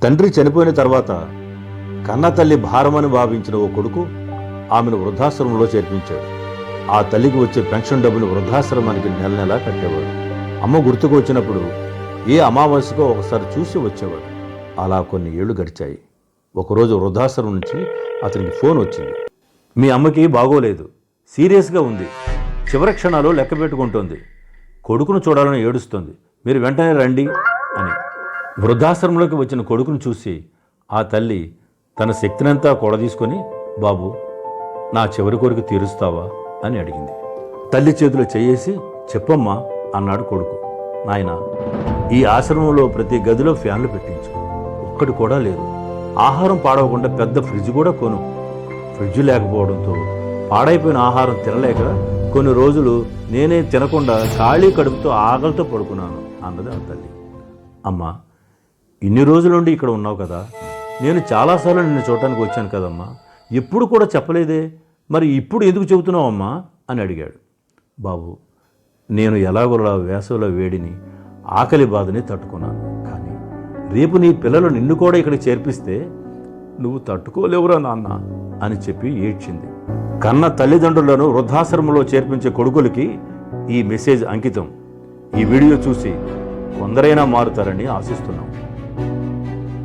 తండ్రి చనిపోయిన తర్వాత కన్న తల్లి భారమని భావించిన ఓ కొడుకు ఆమెను వృద్ధాశ్రమంలో చేర్పించాడు. ఆ తల్లికి వచ్చే పెన్షన్ డబ్బును వృద్ధాశ్రమానికి నెల నెలా కట్టేవాడు. అమ్మ గుర్తుకు వచ్చినప్పుడు ఏ అమావాస్యకో ఒకసారి చూసి వచ్చేవాడు. అలా కొన్ని ఏళ్లు గడిచాయి. ఒకరోజు వృద్ధాశ్రమం నుంచి అతనికి ఫోన్ వచ్చింది. మీ అమ్మకి బాగోలేదు, సీరియస్గా ఉంది, చివరి క్షణాలు లెక్క పెట్టుకుంటోంది, కొడుకును చూడాలని ఏడుస్తుంది, మీరు వెంటనే రండి అని. వృద్ధాశ్రమంలోకి వచ్చిన కొడుకును చూసి ఆ తల్లి తన శక్తినంతా కూడదీసుకొని, బాబు నా చివరి కోరిక తీరుస్తావా అని అడిగింది. తల్లి చేతిలో చేయేసి, చెప్పమ్మా అన్నాడు కొడుకు. నాయనా, ఈ ఆశ్రమంలో ప్రతి గదిలో ఫ్యాన్లు పెట్టించు, ఒక్కటి కూడా లేదు. ఆహారం పాడవకుండా పెద్ద ఫ్రిడ్జ్ కూడా కొను. ఫ్రిడ్జ్ లేకపోవడంతో పాడైపోయిన ఆహారం తినలేక కొన్ని రోజులు నేనే తినకుండా ఖాళీ కడుపుతో ఆకలితో పడుకున్నాను అన్నది ఆ తల్లి. అమ్మా, ఇన్ని రోజుల నుండి ఇక్కడ ఉన్నావు కదా, నేను చాలాసార్లు నిన్ను చూడటానికి వచ్చాను కదమ్మా, ఎప్పుడు కూడా చెప్పలేదే, మరి ఇప్పుడు ఎందుకు చెబుతున్నావు అమ్మా అని అడిగాడు. బాబు, నేను ఎలాగోలా వేసవిలో వేడిని ఆకలి బాధని తట్టుకున్నాను, కానీ రేపు నీ పిల్లలు నిన్ను కూడా ఇక్కడ చేర్పిస్తే నువ్వు తట్టుకోలేవురా నాన్న అని చెప్పి ఏడ్చింది. కన్న తల్లిదండ్రులను వృద్ధాశ్రమంలో చేర్పించే కొడుకులకి ఈ మెసేజ్ అంకితం. ఈ వీడియో చూసి కొందరైనా మారుతారని ఆశిస్తున్నాం.